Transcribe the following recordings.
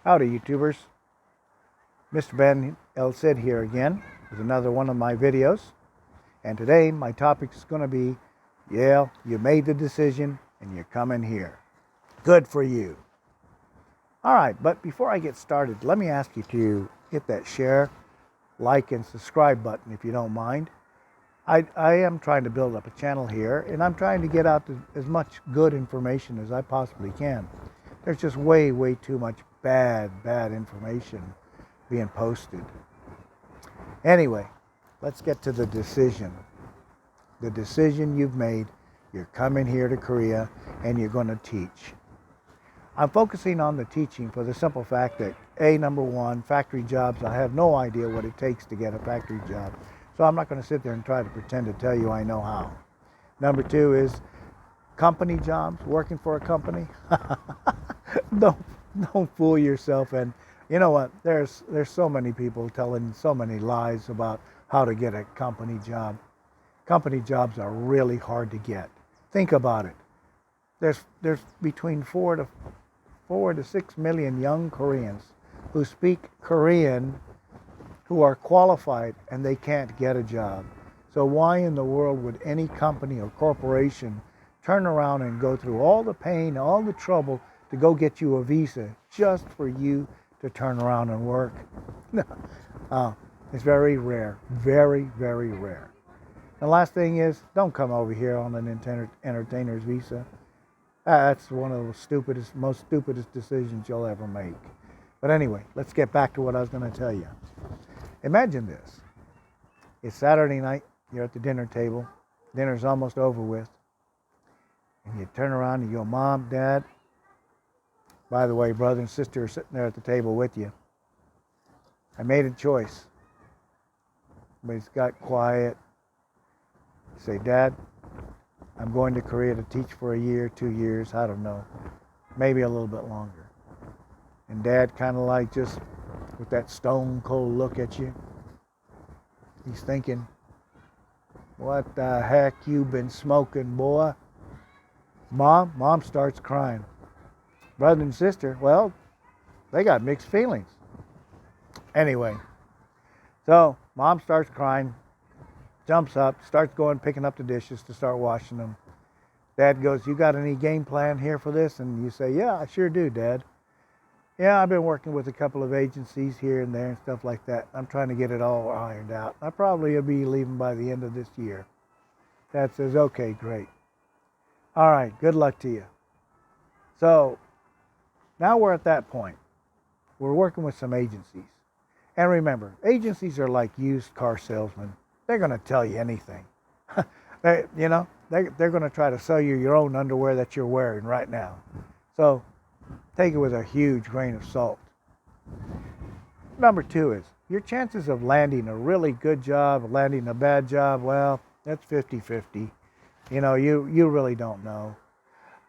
Howdy, YouTubers. Mr. Ben L. Sid here again with another one of my videos. And today my topic is going to be, yeah, you made the decision and you're coming here. Good for you. All right, but before I get started, let me ask you to hit that share, like, and subscribe button if you don't mind. I am trying to build up a channel here, and I'm trying to get out as much good information as I possibly can. There's just way too much bad information being posted. Anyway, let's get to the decision. The decision you've made, you're coming here to Korea and you're going to teach. I'm focusing on the teaching for the simple fact that number one, factory jobs, I have no idea what it takes to get a factory job. So I'm not going to sit there and try to pretend to tell you I know how. Number two is company jobs, working for a company. Don't fool yourself. And you know what? There's so many people telling so many lies about how to get a company job. Company jobs are really hard to get. Think about it. There's between 4 to 6 million young Koreans who speak Korean who are qualified and they can't get a job. So why in the world would any company or corporation turn around and go through all the pain, all the trouble to go get you a visa just for you to turn around and work? It's very rare, very rare. The last thing is, don't come over here on an entertainer's visa. That's one of the most stupidest decisions you'll ever make. But anyway, let's get back to what I was going to tell you. Imagine this. It's Saturday night, you're at the dinner table, dinner's almost over with, and you turn around and you go, Mom, Dad, by the way, brother and sister are sitting there at the table with you. I made a choice. Everybody's got quiet. You say, Dad, I'm going to Korea to teach for a year, 2 years, I don't know, maybe a little bit longer. And Dad kind of like just with that stone cold look at you. He's thinking, what the heck you been smoking, boy? Mom starts crying. Brother and sister, well, they got mixed feelings. Anyway, so Mom starts crying, jumps up, starts going, picking up the dishes to start washing them. Dad goes, you got any game plan here for this? And you say, yeah, I sure do, Dad. Yeah, I've been working with a couple of agencies here and there and stuff like that. I'm trying to get it all ironed out. I probably will be leaving by the end of this year. Dad says, okay, great. All right, good luck to you. So now we're at that point. We're working with some agencies. And remember, agencies are like used car salesmen. They're going to tell you anything. They're going to try to sell you your own underwear that you're wearing right now. So take it with a huge grain of salt. Number two is your chances of landing a really good job, landing a bad job, well, that's 50-50. You really don't know.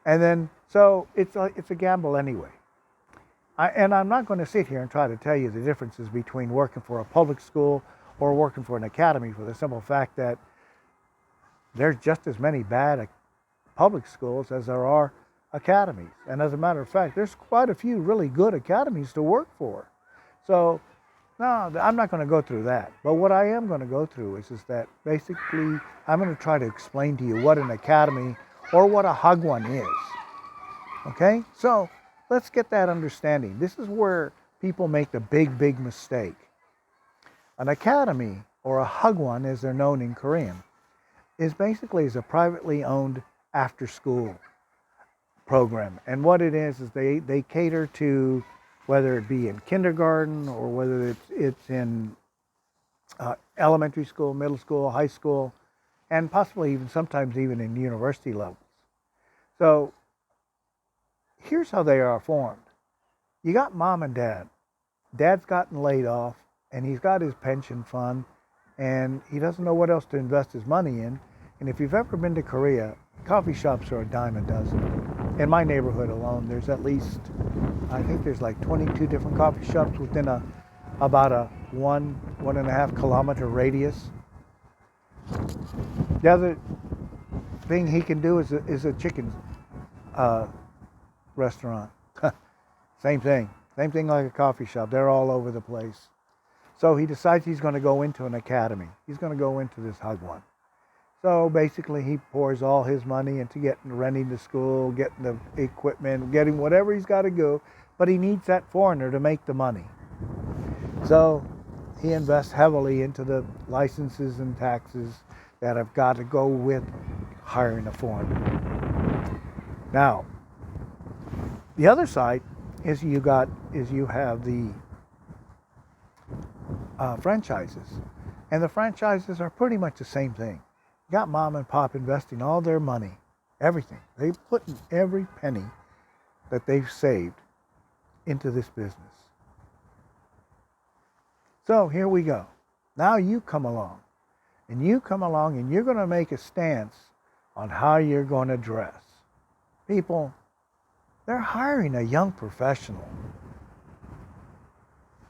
And then, so it's a gamble anyway. And I'm not going to sit here and try to tell you the differences between working for a public school or working for an academy, for the simple fact that there's just as many bad public schools as there are academies. And as a matter of fact, there's quite a few really good academies to work for. So, no, I'm not going to go through that. But what I am going to go through is that basically I'm going to try to explain to you what an academy or what a hagwon is. Okay? So, let's get that understanding. This is where people make the big mistake. An academy, or a hagwon as they're known in Korean, is basically a privately owned after-school program. And what it is they cater to, whether it be in kindergarten or whether it's in elementary school, middle school, high school, and possibly sometimes even in university levels. So here's how they are formed. You got Mom and Dad. Dad's gotten laid off and he's got his pension fund and he doesn't know what else to invest his money in. And if you've ever been to Korea, coffee shops are a dime a dozen. In my neighborhood alone, there's at least, I think there's like 22 different coffee shops within about a 1.5 kilometer radius. The other thing he can do is a chicken restaurant. Same thing. Same thing like a coffee shop. They're all over the place. So he decides he's going to go into an academy. He's going to go into this Hagwon. So basically he pours all his money into renting the school, getting the equipment, getting whatever he's got to go. But he needs that foreigner to make the money. So he invests heavily into the licenses and taxes that have got to go with hiring a foreigner. Now, the other side is you have the franchises, and the franchises are pretty much the same thing. You got mom and pop investing all their money, everything. They put in every penny that they've saved into this business. So here we go. Now you come along, and you're going to make a stance on how you're going to dress. People, they're hiring a young professional.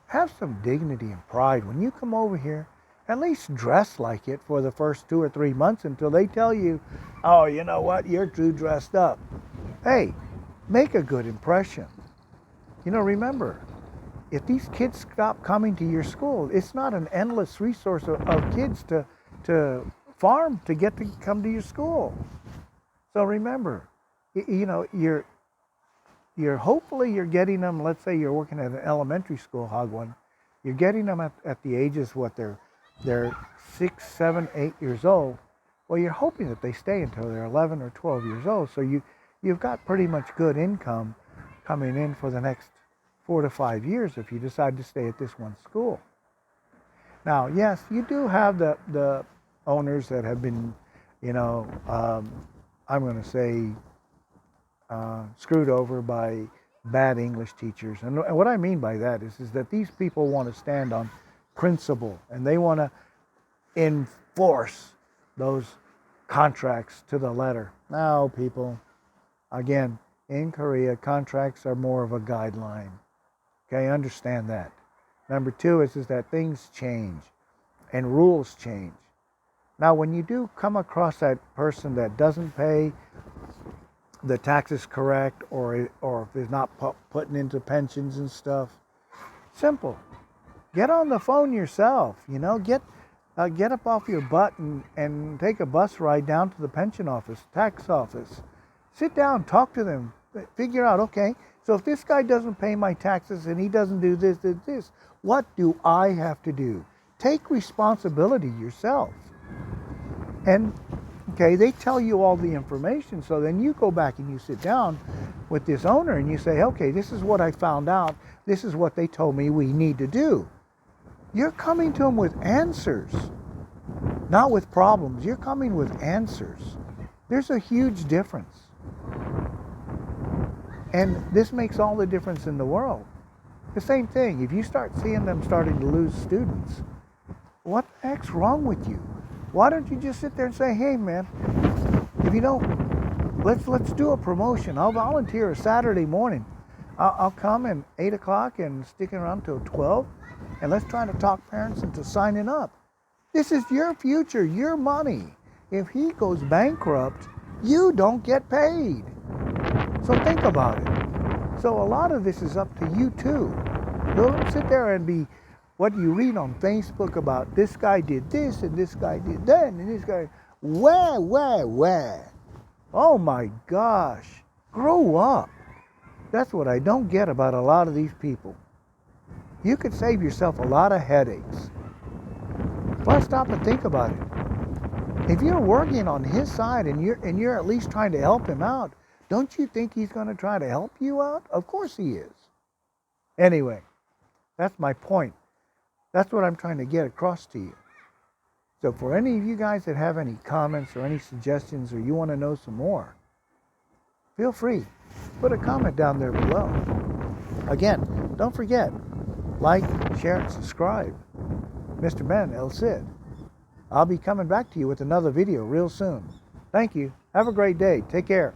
Have some dignity and pride. When you come over here, at least dress like it for the first 2 or 3 months until they tell you, oh, you know what, you're too dressed up. Hey, make a good impression. Remember, if these kids stop coming to your school, it's not an endless resource of kids to farm to get to come to your school. So remember, you're hopefully you're getting them. Let's say you're working at an elementary school, Hagwon. You're getting them at the ages they're 6, 7, 8 years old. Well, you're hoping that they stay until they're 11 or 12 years old. So you've got pretty much good income coming in for the next 4 to 5 years if you decide to stay at this one school. Now, yes, you do have the owners that have been, I'm going to say, screwed over by bad English teachers. And what I mean by that is that these people want to stand on principle, and they want to enforce those contracts to the letter. Now, people, again, in Korea, contracts are more of a guideline. Okay, understand that. Number 2 is that things change and rules change. Now, when you do come across that person that doesn't pay the taxes correct, or if is not putting into pensions and stuff, simple. Get on the phone yourself. Get up off your butt and take a bus ride down to the pension office, tax office. Sit down, talk to them, figure out, okay, so if this guy doesn't pay my taxes and he doesn't do this, what do I have to do? Take responsibility yourself. And okay, they tell you all the information, so then you go back and you sit down with this owner and you say, okay, this is what I found out. This is what they told me we need to do. You're coming to them with answers, not with problems. You're coming with answers. There's a huge difference. And this makes all the difference in the world. The same thing, if you start seeing them starting to lose students, what the heck's wrong with you? Why don't you just sit there and say, hey man, if you don't, let's do a promotion. I'll volunteer a Saturday morning. I'll come at 8 o'clock and stick around till 12, and let's try to talk parents into signing up. This is your future, your money. If he goes bankrupt, you don't get paid. So think about it. So a lot of this is up to you too. Don't sit there and be what you read on Facebook about this guy did this and this guy did that and this guy, where? Oh my gosh, grow up. That's what I don't get about a lot of these people. You could save yourself a lot of headaches. Let's stop and think about it. If you're working on his side and you're at least trying to help him out, don't you think he's going to try to help you out? Of course he is. Anyway, that's my point. That's what I'm trying to get across to you. So for any of you guys that have any comments or any suggestions, or you want to know some more, feel free. Put a comment down there below. Again, don't forget, like, share, and subscribe. Mr. Ben El Cid. I'll be coming back to you with another video real soon. Thank you. Have a great day. Take care.